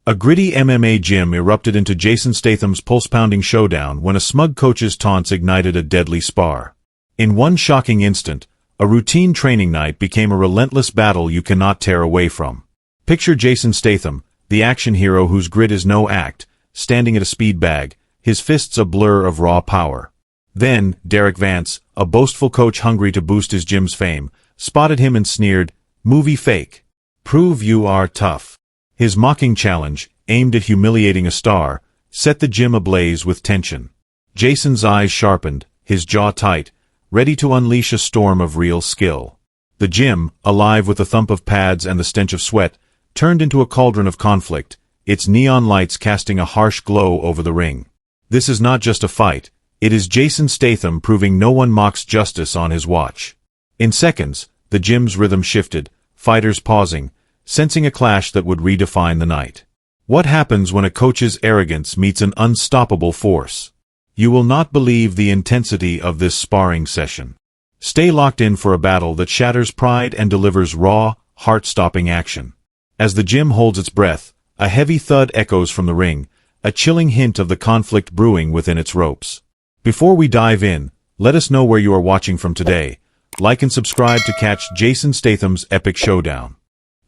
A gritty MMA gym erupted into Jason Statham's pulse-pounding showdown when a smug coach's taunts ignited a deadly spar. In one shocking instant, a routine training night became a relentless battle you cannot tear away from. Picture Jason Statham, the action hero whose grit is no act, standing at a speed bag, his fists a blur of raw power. Then, Derek Vance, a boastful coach hungry to boost his gym's fame, spotted him and sneered, "Movie fake. Prove you are tough." His mocking challenge, aimed at humiliating a star, set the gym ablaze with tension. Jason's eyes sharpened, his jaw tight, ready to unleash a storm of real skill. The gym, alive with the thump of pads and the stench of sweat, turned into a cauldron of conflict, its neon lights casting a harsh glow over the ring. This is not just a fight, it is Jason Statham proving no one mocks justice on his watch. In seconds, the gym's rhythm shifted, fighters pausing, sensing a clash that would redefine the night. What happens when a coach's arrogance meets an unstoppable force? You will not believe the intensity of this sparring session. Stay locked in for a battle that shatters pride and delivers raw, heart-stopping action. As the gym holds its breath, a heavy thud echoes from the ring, a chilling hint of the conflict brewing within its ropes. Before we dive in, let us know where you are watching from today. Like and subscribe to catch Jason Statham's epic showdown.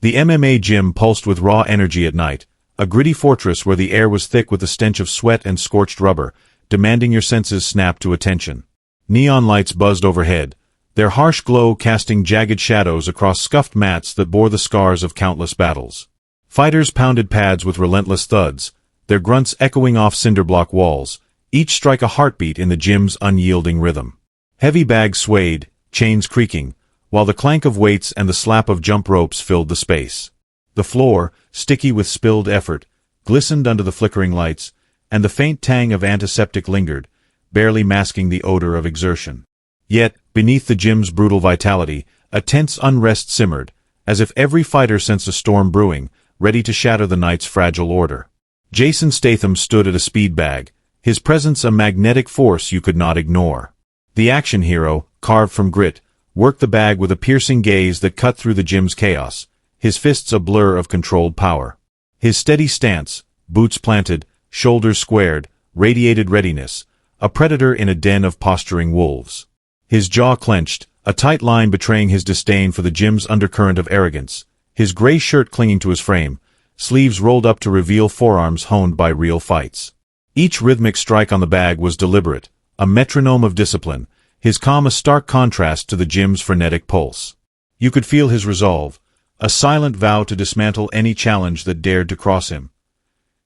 The MMA gym pulsed with raw energy at night, a gritty fortress where the air was thick with the stench of sweat and scorched rubber, demanding your senses snap to attention. Neon lights buzzed overhead, their harsh glow casting jagged shadows across scuffed mats that bore the scars of countless battles. Fighters pounded pads with relentless thuds, their grunts echoing off cinderblock walls, each strike a heartbeat in the gym's unyielding rhythm. Heavy bags swayed, chains creaking, while the clank of weights and the slap of jump ropes filled the space. The floor, sticky with spilled effort, glistened under the flickering lights, and the faint tang of antiseptic lingered, barely masking the odor of exertion. Yet, beneath the gym's brutal vitality, a tense unrest simmered, as if every fighter sensed a storm brewing, ready to shatter the night's fragile order. Jason Statham stood at a speed bag, his presence a magnetic force you could not ignore. The action hero, carved from grit, worked the bag with a piercing gaze that cut through the gym's chaos, his fists a blur of controlled power. His steady stance, boots planted, shoulders squared, radiated readiness, a predator in a den of posturing wolves. His jaw clenched, a tight line betraying his disdain for the gym's undercurrent of arrogance, his gray shirt clinging to his frame, sleeves rolled up to reveal forearms honed by real fights. Each rhythmic strike on the bag was deliberate, a metronome of discipline, his calm a stark contrast to the gym's frenetic pulse. You could feel his resolve, a silent vow to dismantle any challenge that dared to cross him.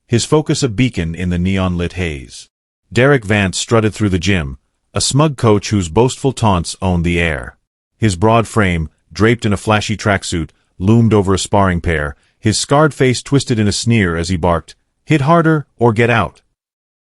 His focus a beacon in the neon-lit haze. Derek Vance strutted through the gym, a smug coach whose boastful taunts owned the air. His broad frame, draped in a flashy tracksuit, loomed over a sparring pair, his scarred face twisted in a sneer as he barked, "Hit harder, or get out."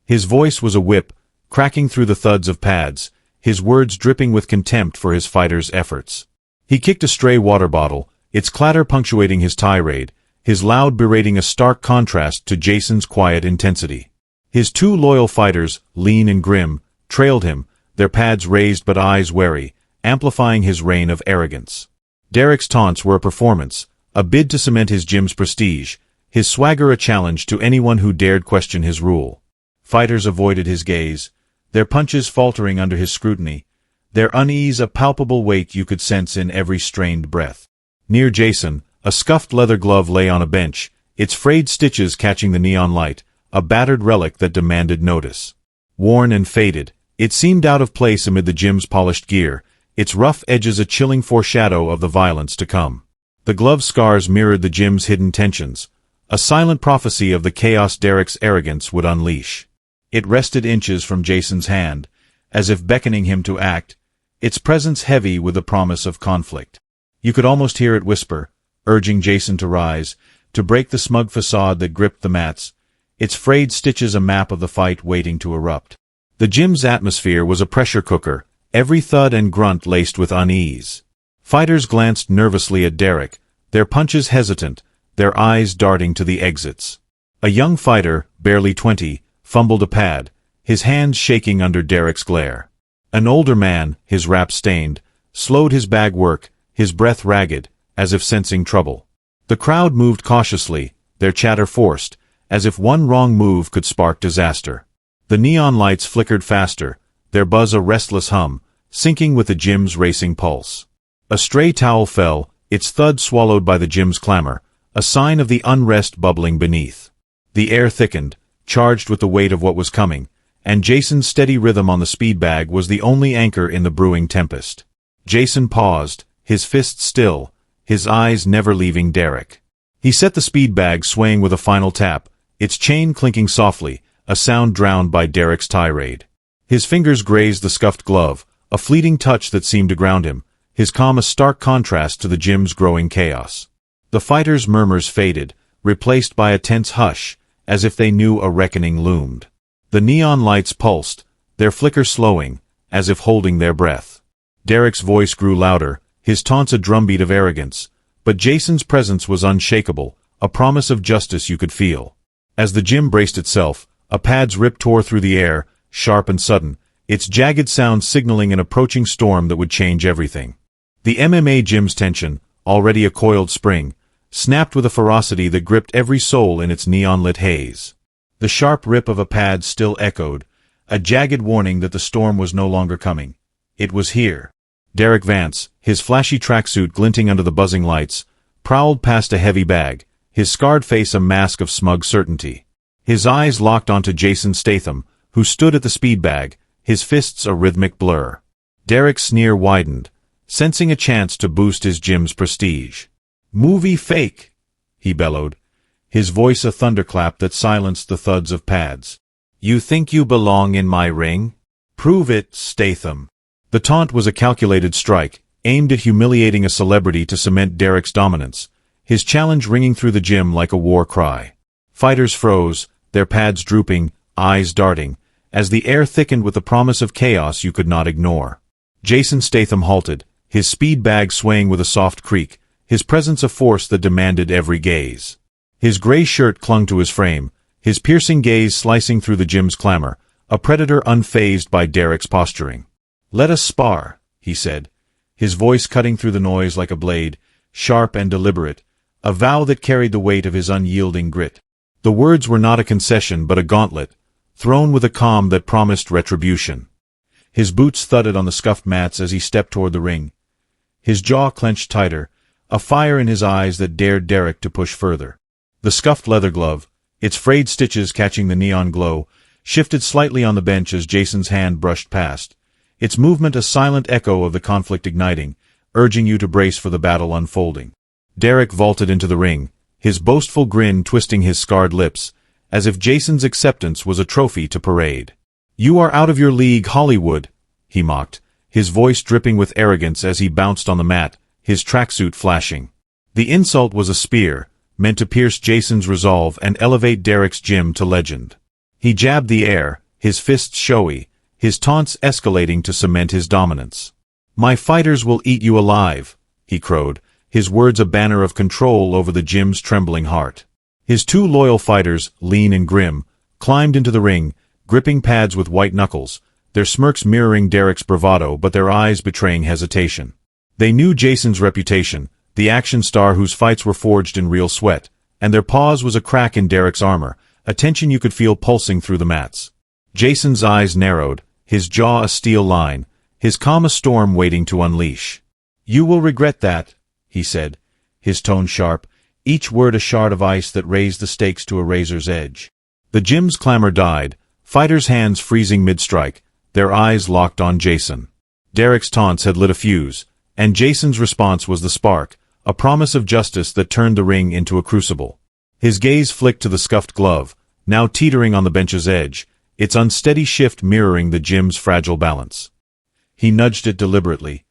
His voice was a whip, cracking through the thuds of pads, his words dripping with contempt for his fighters' efforts. He kicked a stray water bottle, its clatter punctuating his tirade, his loud berating a stark contrast to Jason's quiet intensity. His two loyal fighters, lean and grim, trailed him, their pads raised but eyes wary, amplifying his reign of arrogance. Derek's taunts were a performance, a bid to cement his gym's prestige, his swagger a challenge to anyone who dared question his rule. Fighters avoided his gaze, their punches faltering under his scrutiny, their unease a palpable weight you could sense in every strained breath. Near Jason, a scuffed leather glove lay on a bench, its frayed stitches catching the neon light, a battered relic that demanded notice. Worn and faded, it seemed out of place amid the gym's polished gear, its rough edges a chilling foreshadow of the violence to come. The glove's scars mirrored the gym's hidden tensions, a silent prophecy of the chaos Derek's arrogance would unleash. It rested inches from Jason's hand, as if beckoning him to act, its presence heavy with the promise of conflict. You could almost hear it whisper, urging Jason to rise, to break the smug facade that gripped the mats, its frayed stitches a map of the fight waiting to erupt. The gym's atmosphere was a pressure cooker, every thud and grunt laced with unease. Fighters glanced nervously at Derek, their punches hesitant, their eyes darting to the exits. A young fighter, barely 20, fumbled a pad, his hands shaking under Derek's glare. An older man, his wrap stained, slowed his bag work, his breath ragged, as if sensing trouble. The crowd moved cautiously, their chatter forced, as if one wrong move could spark disaster. The neon lights flickered faster, their buzz a restless hum, syncing with the gym's racing pulse. A stray towel fell, its thud swallowed by the gym's clamor, a sign of the unrest bubbling beneath. The air thickened, charged with the weight of what was coming, and Jason's steady rhythm on the speed bag was the only anchor in the brewing tempest. Jason paused, his fists still, his eyes never leaving Derek. He set the speed bag swaying with a final tap, its chain clinking softly, a sound drowned by Derek's tirade. His fingers grazed the scuffed glove, a fleeting touch that seemed to ground him, his calm a stark contrast to the gym's growing chaos. The fighters' murmurs faded, replaced by a tense hush, as if they knew a reckoning loomed. The neon lights pulsed, their flicker slowing, as if holding their breath. Derek's voice grew louder, his taunts a drumbeat of arrogance, but Jason's presence was unshakable, a promise of justice you could feel. As the gym braced itself, a pad's rip tore through the air, sharp and sudden, its jagged sound signaling an approaching storm that would change everything. The MMA gym's tension, already a coiled spring, snapped with a ferocity that gripped every soul in its neon-lit haze. The sharp rip of a pad still echoed, a jagged warning that the storm was no longer coming. It was here. Derek Vance, his flashy tracksuit glinting under the buzzing lights, prowled past a heavy bag, his scarred face a mask of smug certainty. His eyes locked onto Jason Statham, who stood at the speed bag, his fists a rhythmic blur. Derek's sneer widened, sensing a chance to boost his gym's prestige. "Movie fake," he bellowed, his voice a thunderclap that silenced the thuds of pads. "You think you belong in my ring? Prove it, Statham." The taunt was a calculated strike, aimed at humiliating a celebrity to cement Derek's dominance, his challenge ringing through the gym like a war cry. Fighters froze, their pads drooping, eyes darting, as the air thickened with the promise of chaos you could not ignore. Jason Statham halted, his speed bag swaying with a soft creak, his presence a force that demanded every gaze. His gray shirt clung to his frame, his piercing gaze slicing through the gym's clamor, a predator unfazed by Derek's posturing. "Let us spar," he said, his voice cutting through the noise like a blade, sharp and deliberate, a vow that carried the weight of his unyielding grit. The words were not a concession but a gauntlet, thrown with a calm that promised retribution. His boots thudded on the scuffed mats as he stepped toward the ring. His jaw clenched tighter, a fire in his eyes that dared Derek to push further. The scuffed leather glove, its frayed stitches catching the neon glow, shifted slightly on the bench as Jason's hand brushed past, its movement a silent echo of the conflict igniting, urging you to brace for the battle unfolding. Derek vaulted into the ring, his boastful grin twisting his scarred lips, as if Jason's acceptance was a trophy to parade. "You are out of your league, Hollywood," he mocked, his voice dripping with arrogance as he bounced on the mat, his tracksuit flashing. The insult was a spear, meant to pierce Jason's resolve and elevate Derek's gym to legend. He jabbed the air, his fists showy, his taunts escalating to cement his dominance. "My fighters will eat you alive," he crowed, his words a banner of control over the gym's trembling heart. His two loyal fighters, lean and grim, climbed into the ring, gripping pads with white knuckles, their smirks mirroring Derek's bravado but their eyes betraying hesitation. They knew Jason's reputation, the action star whose fights were forged in real sweat, and their pause was a crack in Derek's armor, a tension you could feel pulsing through the mats. Jason's eyes narrowed, his jaw a steel line, his calm a storm waiting to unleash. "You will regret that," he said, his tone sharp, each word a shard of ice that raised the stakes to a razor's edge. The gym's clamor died, fighters' hands freezing mid-strike, their eyes locked on Jason. Derek's taunts had lit a fuse, and Jason's response was the spark, a promise of justice that turned the ring into a crucible. His gaze flicked to the scuffed glove, now teetering on the bench's edge, its unsteady shift mirroring the gym's fragile balance. He nudged it deliberately,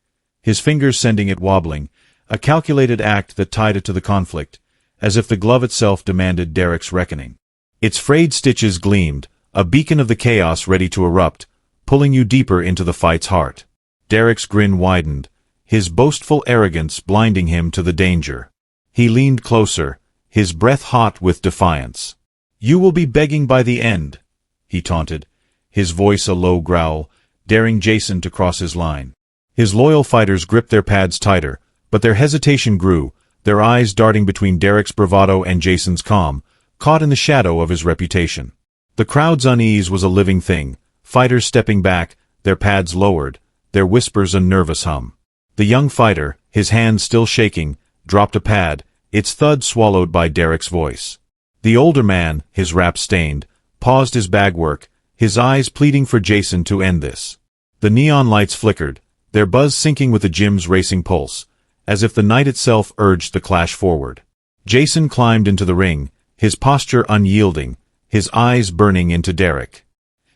his fingers sending it wobbling, a calculated act that tied it to the conflict, as if the glove itself demanded Derek's reckoning. Its frayed stitches gleamed, a beacon of the chaos ready to erupt, pulling you deeper into the fight's heart. Derek's grin widened, his boastful arrogance blinding him to the danger. He leaned closer, his breath hot with defiance. "You will be begging by the end," he taunted, his voice a low growl, daring Jason to cross his line. His loyal fighters gripped their pads tighter, but their hesitation grew, their eyes darting between Derek's bravado and Jason's calm, caught in the shadow of his reputation. The crowd's unease was a living thing, fighters stepping back, their pads lowered, their whispers a nervous hum. The young fighter, his hands still shaking, dropped a pad, its thud swallowed by Derek's voice. The older man, his wrap stained, paused his bag work, his eyes pleading for Jason to end this. The neon lights flickered, their buzz syncing with the gym's racing pulse, as if the night itself urged the clash forward. Jason climbed into the ring, his posture unyielding, his eyes burning into Derek.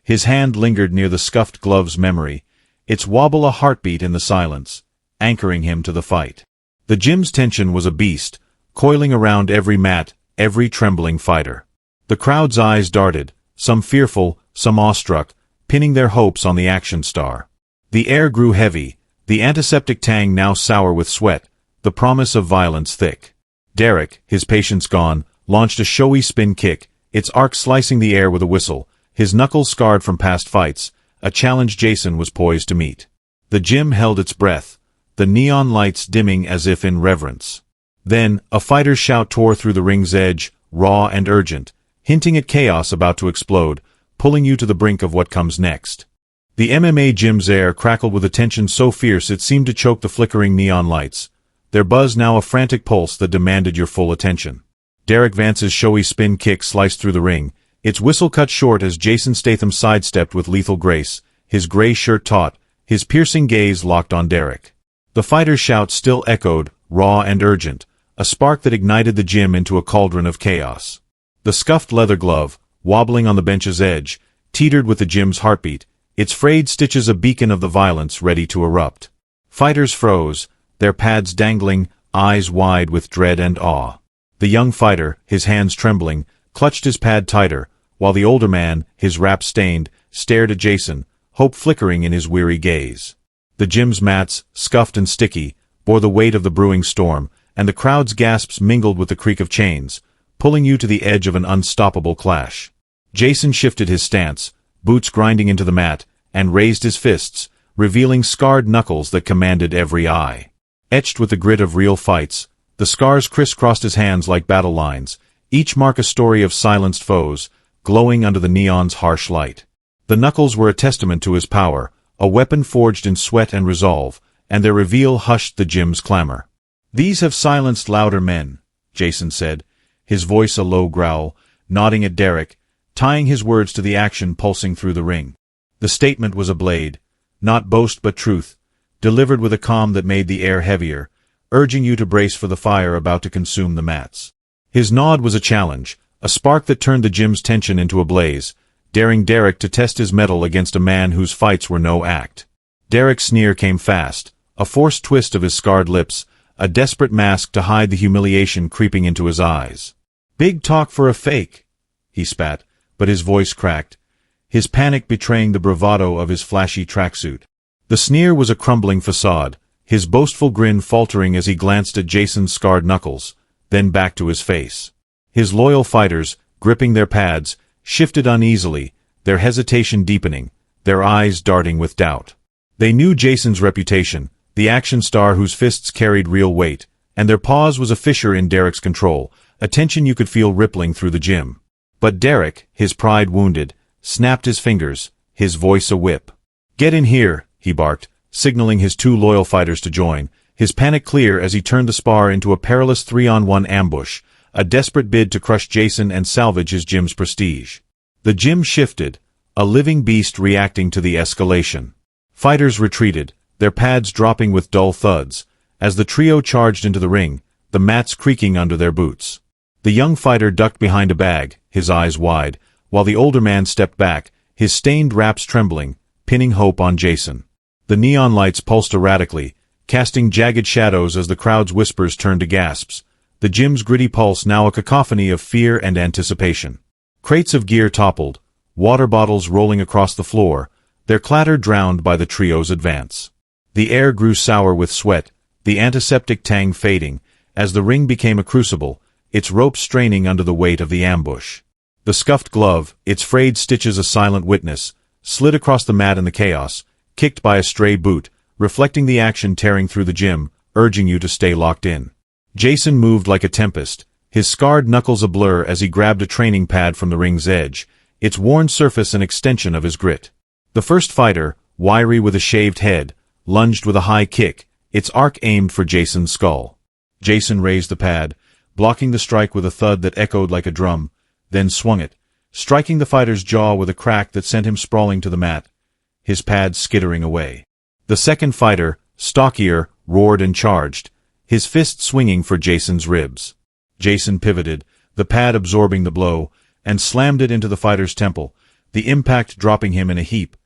His hand lingered near the scuffed glove's memory, its wobble a heartbeat in the silence, anchoring him to the fight. The gym's tension was a beast, coiling around every mat, every trembling fighter. The crowd's eyes darted, some fearful, some awestruck, pinning their hopes on the action star. The air grew heavy, the antiseptic tang now sour with sweat, the promise of violence thick. Derek, his patience gone, launched a showy spin kick, its arc slicing the air with a whistle, his knuckles scarred from past fights, a challenge Jason was poised to meet. The gym held its breath, the neon lights dimming as if in reverence. Then, a fighter's shout tore through the ring's edge, raw and urgent, hinting at chaos about to explode, pulling you to the brink of what comes next. The MMA gym's air crackled with a tension so fierce it seemed to choke the flickering neon lights, their buzz now a frantic pulse that demanded your full attention. Derek Vance's showy spin kick sliced through the ring, its whistle cut short as Jason Statham sidestepped with lethal grace, his gray shirt taut, his piercing gaze locked on Derek. The fighter's shout still echoed, raw and urgent, a spark that ignited the gym into a cauldron of chaos. The scuffed leather glove, wobbling on the bench's edge, teetered with the gym's heartbeat, its frayed stitches a beacon of the violence ready to erupt. Fighters froze, their pads dangling, eyes wide with dread and awe. The young fighter, his hands trembling, clutched his pad tighter, while the older man, his wrap stained, stared at Jason, hope flickering in his weary gaze. The gym's mats, scuffed and sticky, bore the weight of the brewing storm, and the crowd's gasps mingled with the creak of chains, pulling you to the edge of an unstoppable clash. Jason shifted his stance, boots grinding into the mat, and raised his fists, revealing scarred knuckles that commanded every eye. Etched with the grit of real fights, the scars crisscrossed his hands like battle lines, each mark a story of silenced foes, glowing under the neon's harsh light. The knuckles were a testament to his power, a weapon forged in sweat and resolve, and their reveal hushed the gym's clamor. "These have silenced louder men," Jason said, his voice a low growl, nodding at Derek, tying his words to the action pulsing through the ring. The statement was a blade, not boast but truth, delivered with a calm that made the air heavier, urging you to brace for the fire about to consume the mats. His nod was a challenge, a spark that turned the gym's tension into a blaze, daring Derek to test his mettle against a man whose fights were no act. Derek's sneer came fast, a forced twist of his scarred lips, a desperate mask to hide the humiliation creeping into his eyes. "Big talk for a fake," he spat, but his voice cracked, his panic betraying the bravado of his flashy tracksuit. The sneer was a crumbling facade, his boastful grin faltering as he glanced at Jason's scarred knuckles, then back to his face. His loyal fighters, gripping their pads, shifted uneasily, their hesitation deepening, their eyes darting with doubt. They knew Jason's reputation, the action star whose fists carried real weight, and their pause was a fissure in Derek's control, a tension you could feel rippling through the gym. But Derek, his pride wounded, snapped his fingers, his voice a whip. "Get in here," he barked, signaling his two loyal fighters to join, his panic clear as he turned the spar into a perilous 3-on-1 ambush, a desperate bid to crush Jason and salvage his gym's prestige. The gym shifted, a living beast reacting to the escalation. Fighters retreated, their pads dropping with dull thuds, as the trio charged into the ring, the mats creaking under their boots. The young fighter ducked behind a bag, his eyes wide, while the older man stepped back, his stained wraps trembling, pinning hope on Jason. The neon lights pulsed erratically, casting jagged shadows as the crowd's whispers turned to gasps, the gym's gritty pulse now a cacophony of fear and anticipation. Crates of gear toppled, water bottles rolling across the floor, their clatter drowned by the trio's advance. The air grew sour with sweat, the antiseptic tang fading, as the ring became a crucible, its ropes straining under the weight of the ambush. The scuffed glove, its frayed stitches a silent witness, slid across the mat in the chaos, kicked by a stray boot, reflecting the action tearing through the gym, urging you to stay locked in. Jason moved like a tempest, his scarred knuckles a blur as he grabbed a training pad from the ring's edge, its worn surface an extension of his grit. The first fighter, wiry with a shaved head, lunged with a high kick, its arc aimed for Jason's skull. Jason raised the pad, blocking the strike with a thud that echoed like a drum, then swung it, striking the fighter's jaw with a crack that sent him sprawling to the mat, his pad skittering away. The second fighter, stockier, roared and charged, his fist swinging for Jason's ribs. Jason pivoted, the pad absorbing the blow, and slammed it into the fighter's temple, the impact dropping him in a heap,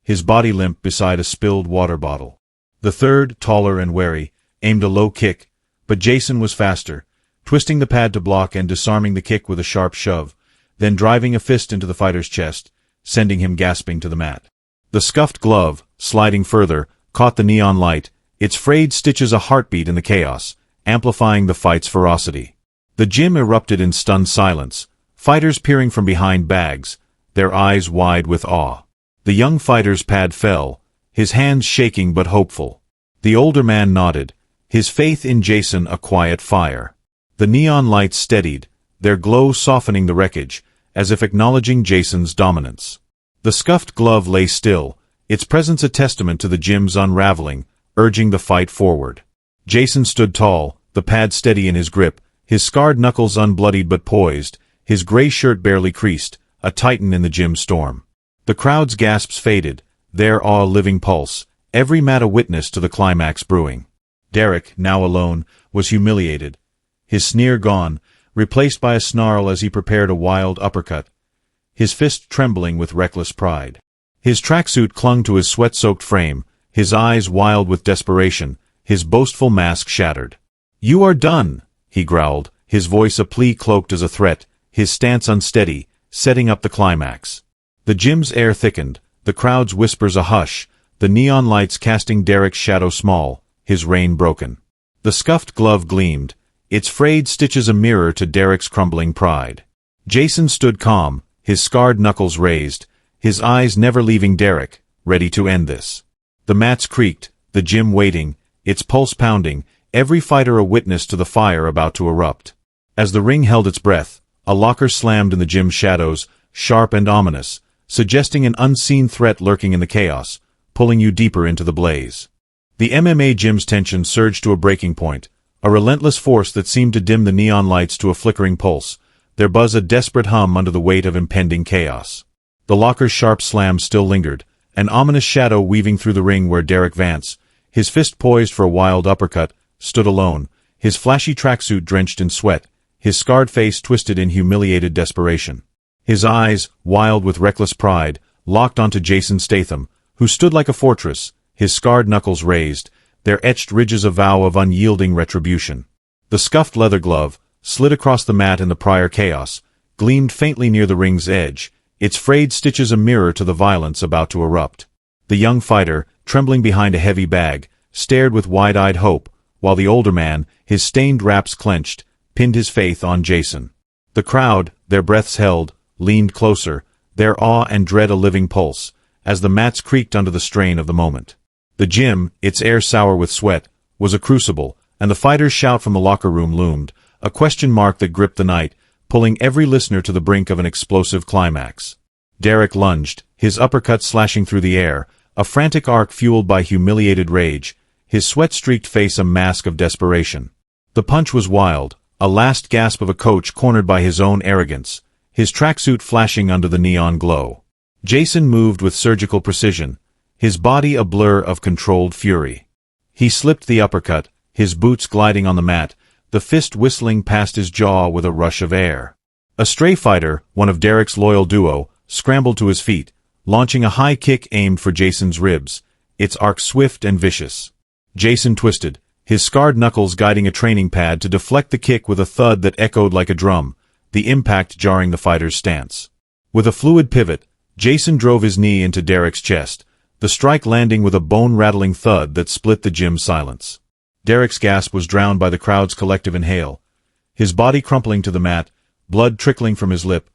his body limp beside a spilled water bottle. The third, taller and wary, aimed a low kick, but Jason was faster, twisting the pad to block and disarming the kick with a sharp shove, then driving a fist into the fighter's chest, sending him gasping to the mat. The scuffed glove, sliding further, caught the neon light, its frayed stitches a heartbeat in the chaos, amplifying the fight's ferocity. The gym erupted in stunned silence, fighters peering from behind bags, their eyes wide with awe. The young fighter's pad fell, his hands shaking but hopeful. The older man nodded, his faith in Jason a quiet fire. The neon lights steadied, their glow softening the wreckage, as if acknowledging Jason's dominance. The scuffed glove lay still, its presence a testament to the gym's unraveling, urging the fight forward. Jason stood tall, the pad steady in his grip, his scarred knuckles unbloodied but poised, his gray shirt barely creased, a titan in the gym storm. The crowd's gasps faded, their awe a living pulse, every mat a witness to the climax brewing. Derek, now alone, was humiliated, his sneer gone, replaced by a snarl as he prepared a wild uppercut, his fist trembling with reckless pride. His tracksuit clung to his sweat-soaked frame, his eyes wild with desperation, his boastful mask shattered. "You are done," he growled, his voice a plea cloaked as a threat, his stance unsteady, setting up the climax. The gym's air thickened, the crowd's whispers a hush, the neon lights casting Derek's shadow small, his rein broken. The scuffed glove gleamed, its frayed stitches a mirror to Derek's crumbling pride. Jason stood calm, his scarred knuckles raised, his eyes never leaving Derek, ready to end this. The mats creaked, the gym waiting, its pulse pounding, every fighter a witness to the fire about to erupt. As the ring held its breath, a locker slammed in the gym's shadows, sharp and ominous, suggesting an unseen threat lurking in the chaos, pulling you deeper into the blaze. The MMA gym's tension surged to a breaking point, a relentless force that seemed to dim the neon lights to a flickering pulse, their buzz a desperate hum under the weight of impending chaos. The locker's sharp slam still lingered, an ominous shadow weaving through the ring where Derek Vance, his fist poised for a wild uppercut, stood alone, his flashy tracksuit drenched in sweat, his scarred face twisted in humiliated desperation. His eyes, wild with reckless pride, locked onto Jason Statham, who stood like a fortress, his scarred knuckles raised, their etched ridges a vow of unyielding retribution. The scuffed leather glove, slid across the mat in the prior chaos, gleamed faintly near the ring's edge, its frayed stitches a mirror to the violence about to erupt. The young fighter, trembling behind a heavy bag, stared with wide-eyed hope, while the older man, his stained wraps clenched, pinned his faith on Jason. The crowd, their breaths held, leaned closer, their awe and dread a living pulse, as the mats creaked under the strain of the moment. The gym, its air sour with sweat, was a crucible, and the fighter's shout from the locker room loomed, a question mark that gripped the night, pulling every listener to the brink of an explosive climax. Derek lunged, his uppercut slashing through the air, a frantic arc fueled by humiliated rage, his sweat-streaked face a mask of desperation. The punch was wild, a last gasp of a coach cornered by his own arrogance, his tracksuit flashing under the neon glow. Jason moved with surgical precision, his body a blur of controlled fury. He slipped the uppercut, his boots gliding on the mat, the fist whistling past his jaw with a rush of air. A stray fighter, one of Derek's loyal duo, scrambled to his feet, launching a high kick aimed for Jason's ribs, its arc swift and vicious. Jason twisted, his scarred knuckles guiding a training pad to deflect the kick with a thud that echoed like a drum, the impact jarring the fighter's stance. With a fluid pivot, Jason drove his knee into Derek's chest, the strike landing with a bone-rattling thud that split the gym's silence. Derek's gasp was drowned by the crowd's collective inhale, his body crumpling to the mat, blood trickling from his lip,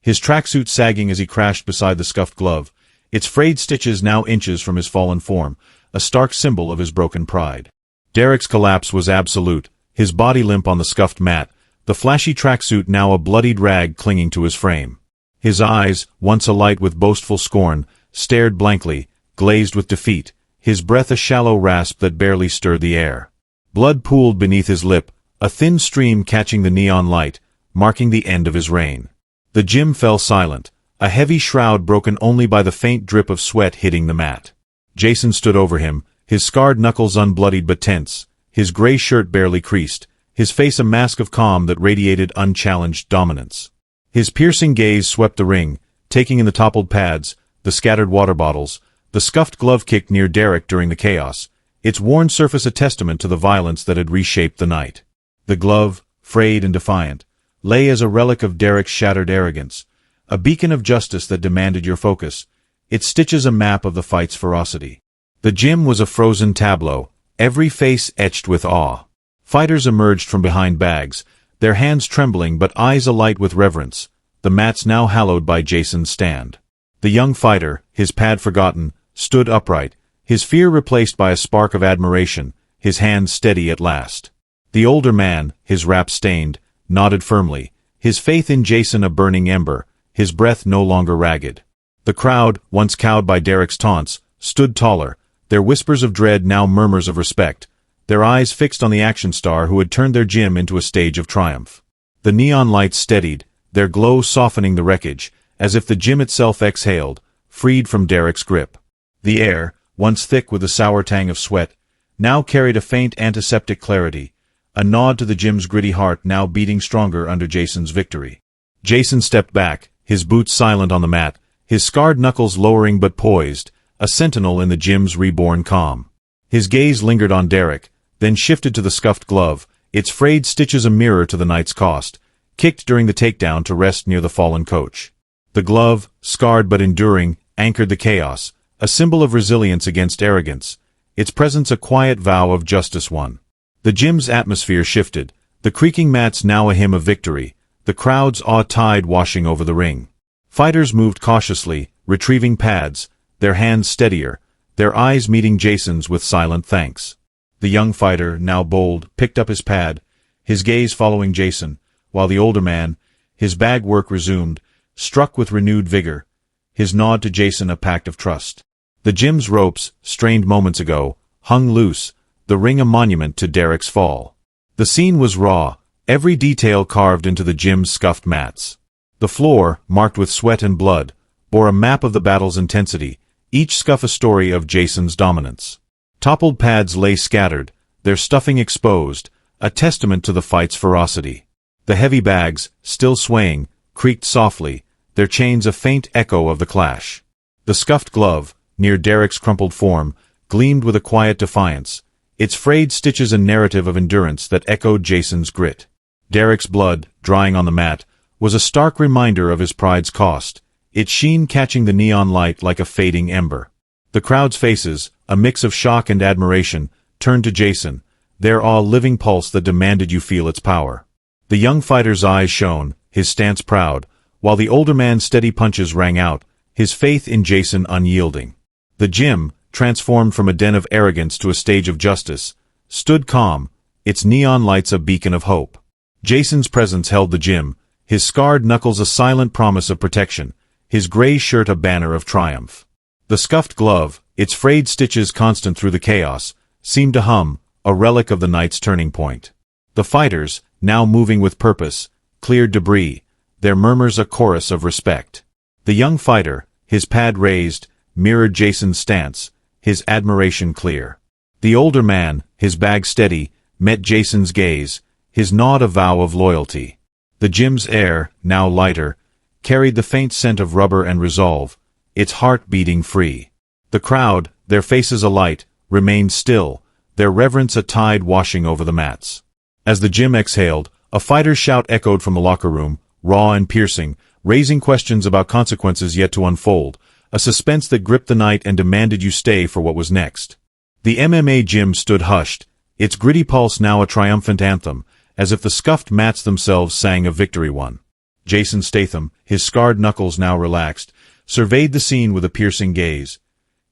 his tracksuit sagging as he crashed beside the scuffed glove, its frayed stitches now inches from his fallen form, a stark symbol of his broken pride. Derek's collapse was absolute, his body limp on the scuffed mat, the flashy tracksuit now a bloodied rag clinging to his frame. His eyes, once alight with boastful scorn, stared blankly, glazed with defeat, his breath a shallow rasp that barely stirred the air. Blood pooled beneath his lip, a thin stream catching the neon light, marking the end of his reign. The gym fell silent, a heavy shroud broken only by the faint drip of sweat hitting the mat. Jason stood over him, his scarred knuckles unbloodied but tense, his gray shirt barely creased, his face a mask of calm that radiated unchallenged dominance. His piercing gaze swept the ring, taking in the toppled pads, the scattered water bottles, the scuffed glove kick near Derek during the chaos, its worn surface a testament to the violence that had reshaped the night. The glove, frayed and defiant, lay as a relic of Derek's shattered arrogance, a beacon of justice that demanded your focus, its stitches a map of the fight's ferocity. The gym was a frozen tableau, every face etched with awe. Fighters emerged from behind bags, their hands trembling but eyes alight with reverence, the mats now hallowed by Jason's stand. The young fighter, his pad forgotten, stood upright, his fear replaced by a spark of admiration, his hands steady at last. The older man, his wrap stained, nodded firmly, his faith in Jason a burning ember, his breath no longer ragged. The crowd, once cowed by Derek's taunts, stood taller, their whispers of dread now murmurs of respect, their eyes fixed on the action star who had turned their gym into a stage of triumph. The neon lights steadied, their glow softening the wreckage, as if the gym itself exhaled, freed from Derek's grip. The air, once thick with the sour tang of sweat, now carried a faint antiseptic clarity, a nod to the gym's gritty heart now beating stronger under Jason's victory. Jason stepped back, his boots silent on the mat, his scarred knuckles lowering but poised, a sentinel in the gym's reborn calm. His gaze lingered on Derek, then shifted to the scuffed glove, its frayed stitches a mirror to the night's cost, kicked during the takedown to rest near the fallen coach. The glove, scarred but enduring, anchored the chaos, a symbol of resilience against arrogance, its presence a quiet vow of justice won. The gym's atmosphere shifted, the creaking mats now a hymn of victory, the crowd's awe tide washing over the ring. Fighters moved cautiously, retrieving pads, their hands steadier, their eyes meeting Jason's with silent thanks. The young fighter, now bold, picked up his pad, his gaze following Jason, while the older man, his bag work resumed, struck with renewed vigor, his nod to Jason a pact of trust. The gym's ropes, strained moments ago, hung loose, the ring a monument to Derek's fall. The scene was raw, every detail carved into the gym's scuffed mats. The floor, marked with sweat and blood, bore a map of the battle's intensity, each scuff a story of Jason's dominance. Toppled pads lay scattered, their stuffing exposed, a testament to the fight's ferocity. The heavy bags, still swaying, creaked softly, their chains a faint echo of the clash. The scuffed glove, near Derek's crumpled form, gleamed with a quiet defiance, its frayed stitches a narrative of endurance that echoed Jason's grit. Derek's blood, drying on the mat, was a stark reminder of his pride's cost, its sheen catching the neon light like a fading ember. The crowd's faces, a mix of shock and admiration, turned to Jason, their awe living pulse that demanded you feel its power. The young fighter's eyes shone, his stance proud, while the older man's steady punches rang out, his faith in Jason unyielding. The gym, transformed from a den of arrogance to a stage of justice, stood calm, its neon lights a beacon of hope. Jason's presence held the gym, his scarred knuckles a silent promise of protection, his gray shirt a banner of triumph. The scuffed glove, its frayed stitches constant through the chaos, seemed to hum, a relic of the night's turning point. The fighters, now moving with purpose, cleared debris, their murmurs a chorus of respect. The young fighter, his pad raised, mirrored Jason's stance, his admiration clear. The older man, his bag steady, met Jason's gaze, his nod a vow of loyalty. The gym's air, now lighter, carried the faint scent of rubber and resolve, its heart beating free. The crowd, their faces alight, remained still, their reverence a tide washing over the mats. As the gym exhaled, a fighter's shout echoed from the locker room, raw and piercing, raising questions about consequences yet to unfold, a suspense that gripped the night and demanded you stay for what was next. The MMA gym stood hushed, its gritty pulse now a triumphant anthem, as if the scuffed mats themselves sang a victory won. Jason Statham, his scarred knuckles now relaxed, surveyed the scene with a piercing gaze,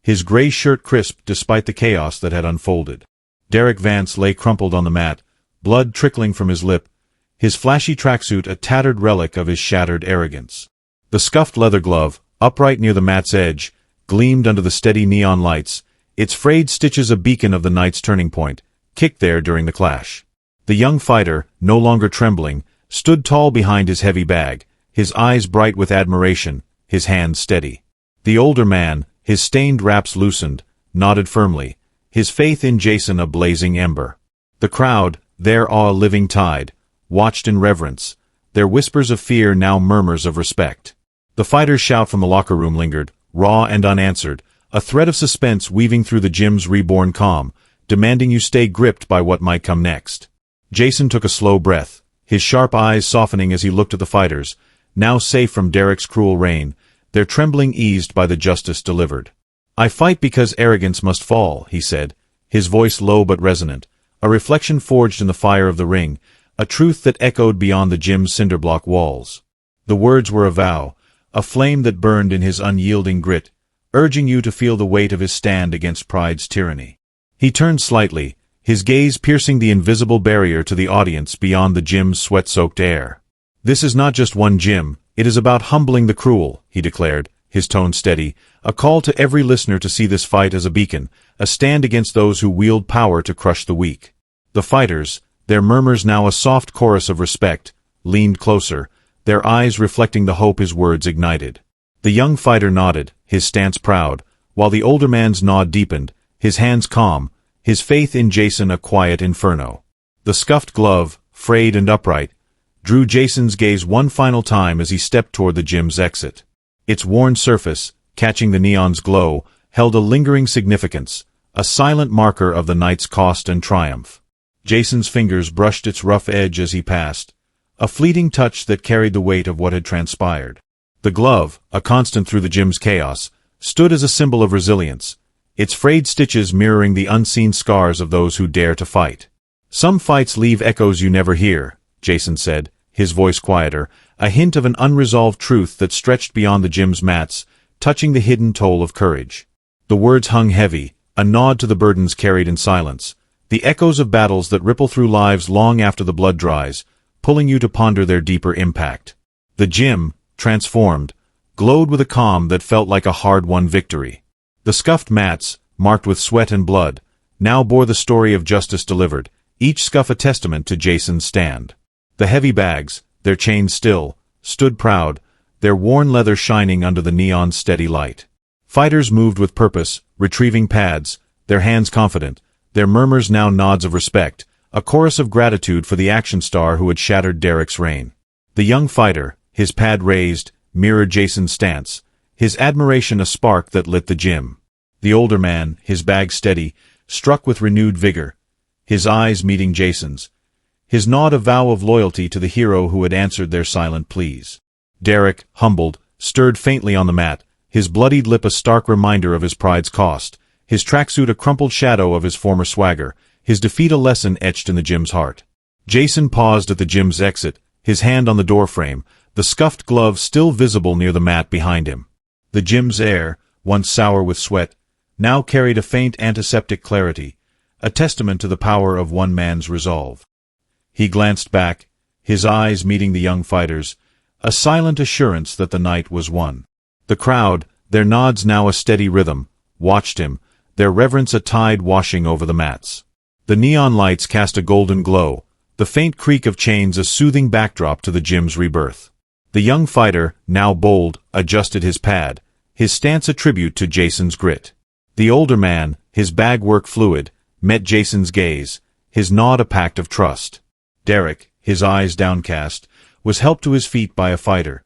his gray shirt crisp despite the chaos that had unfolded. Derek Vance lay crumpled on the mat, blood trickling from his lip, his flashy tracksuit a tattered relic of his shattered arrogance. The scuffed leather glove, upright near the mat's edge, gleamed under the steady neon lights, its frayed stitches a beacon of the night's turning point, kicked there during the clash. The young fighter, no longer trembling, stood tall behind his heavy bag, his eyes bright with admiration, his hands steady. The older man, his stained wraps loosened, nodded firmly, his faith in Jason a blazing ember. The crowd, their awe a living tide, watched in reverence, their whispers of fear now murmurs of respect. The fighter's shout from the locker room lingered, raw and unanswered, a thread of suspense weaving through the gym's reborn calm, demanding you stay gripped by what might come next. Jason took a slow breath, his sharp eyes softening as he looked at the fighters, now safe from Derek's cruel reign, their trembling eased by the justice delivered. "I fight because arrogance must fall," he said, his voice low but resonant, a reflection forged in the fire of the ring, a truth that echoed beyond the gym's cinderblock walls. The words were a vow, a flame that burned in his unyielding grit, urging you to feel the weight of his stand against pride's tyranny. He turned slightly, his gaze piercing the invisible barrier to the audience beyond the gym's sweat-soaked air. "This is not just one gym, it is about humbling the cruel," he declared, his tone steady, a call to every listener to see this fight as a beacon, a stand against those who wield power to crush the weak. The fighters, their murmurs now a soft chorus of respect, leaned closer, their eyes reflecting the hope his words ignited. The young fighter nodded, his stance proud, while the older man's nod deepened, his hands calm, his faith in Jason a quiet inferno. The scuffed glove, frayed and upright, drew Jason's gaze one final time as he stepped toward the gym's exit. Its worn surface, catching the neon's glow, held a lingering significance, a silent marker of the night's cost and triumph. Jason's fingers brushed its rough edge as he passed, a fleeting touch that carried the weight of what had transpired. The glove, a constant through the gym's chaos, stood as a symbol of resilience, its frayed stitches mirroring the unseen scars of those who dare to fight. "Some fights leave echoes you never hear," Jason said, his voice quieter, a hint of an unresolved truth that stretched beyond the gym's mats, touching the hidden toll of courage. The words hung heavy, a nod to the burdens carried in silence, the echoes of battles that ripple through lives long after the blood dries, pulling you to ponder their deeper impact. The gym, transformed, glowed with a calm that felt like a hard-won victory. The scuffed mats, marked with sweat and blood, now bore the story of justice delivered, each scuff a testament to Jason's stand. The heavy bags, their chains still, stood proud, their worn leather shining under the neon's steady light. Fighters moved with purpose, retrieving pads, their hands confident, their murmurs now nods of respect, a chorus of gratitude for the action star who had shattered Derek's reign. The young fighter, his pad raised, mirrored Jason's stance, his admiration a spark that lit the gym. The older man, his bag steady, struck with renewed vigor, his eyes meeting Jason's, his nod a vow of loyalty to the hero who had answered their silent pleas. Derek, humbled, stirred faintly on the mat, his bloodied lip a stark reminder of his pride's cost, his tracksuit a crumpled shadow of his former swagger, his defeat a lesson etched in the gym's heart. Jason paused at the gym's exit, his hand on the doorframe, the scuffed glove still visible near the mat behind him. The gym's air, once sour with sweat, now carried a faint antiseptic clarity, a testament to the power of one man's resolve. He glanced back, his eyes meeting the young fighters, a silent assurance that the night was won. The crowd, their nods now a steady rhythm, watched him, their reverence a tide washing over the mats. The neon lights cast a golden glow, the faint creak of chains a soothing backdrop to the gym's rebirth. The young fighter, now bold, adjusted his pad, his stance a tribute to Jason's grit. The older man, his bag work fluid, met Jason's gaze, his nod a pact of trust. Derek, his eyes downcast, was helped to his feet by a fighter,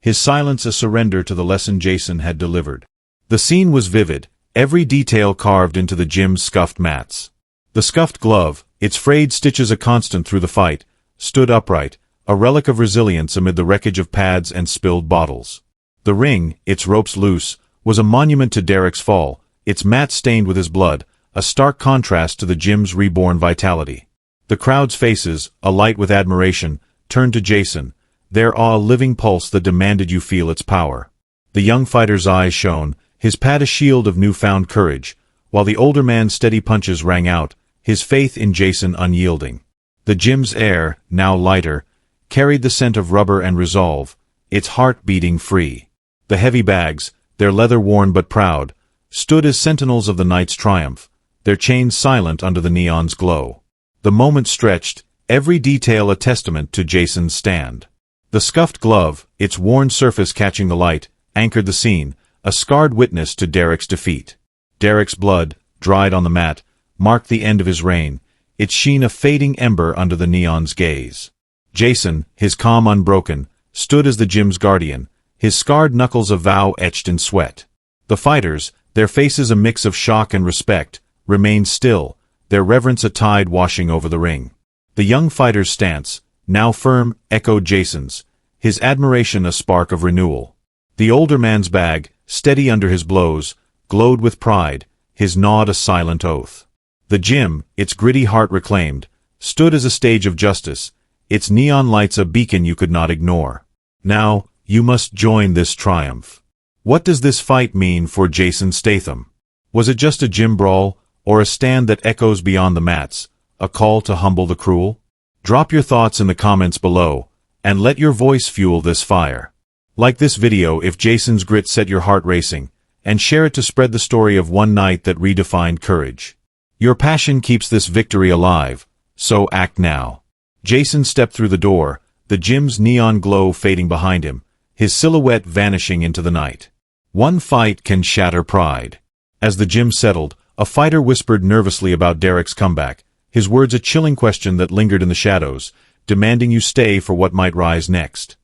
his silence a surrender to the lesson Jason had delivered. The scene was vivid, every detail carved into the gym's scuffed mats. The scuffed glove, its frayed stitches a constant through the fight, stood upright, a relic of resilience amid the wreckage of pads and spilled bottles. The ring, its ropes loose, was a monument to Derek's fall, its mat stained with his blood, a stark contrast to the gym's reborn vitality. The crowd's faces, alight with admiration, turned to Jason, their awe a living pulse that demanded you feel its power. The young fighter's eyes shone, his pad a shield of newfound courage, while the older man's steady punches rang out, his faith in Jason unyielding. The gym's air, now lighter, carried the scent of rubber and resolve, its heart beating free. The heavy bags, their leather worn but proud, stood as sentinels of the night's triumph, their chains silent under the neon's glow. The moment stretched, every detail a testament to Jason's stand. The scuffed glove, its worn surface catching the light, anchored the scene, a scarred witness to Derek's defeat. Derek's blood, dried on the mat, marked the end of his reign, its sheen a fading ember under the neon's gaze. Jason, his calm unbroken, stood as the gym's guardian, his scarred knuckles a vow etched in sweat. The fighters, their faces a mix of shock and respect, remained still, their reverence a tide washing over the ring. The young fighter's stance, now firm, echoed Jason's, his admiration a spark of renewal. The older man's bag, steady under his blows, glowed with pride, his nod a silent oath. The gym, its gritty heart reclaimed, stood as a stage of justice, its neon lights a beacon you could not ignore. Now, you must join this triumph. What does this fight mean for Jason Statham? Was it just a gym brawl, or a stand that echoes beyond the mats, a call to humble the cruel? Drop your thoughts in the comments below, and let your voice fuel this fire. Like this video if Jason's grit set your heart racing, and share it to spread the story of one night that redefined courage. Your passion keeps this victory alive, so act now. Jason stepped through the door, the gym's neon glow fading behind him, his silhouette vanishing into the night. One fight can shatter pride. As the gym settled, a fighter whispered nervously about Derek's comeback, his words a chilling question that lingered in the shadows, demanding you stay for what might rise next.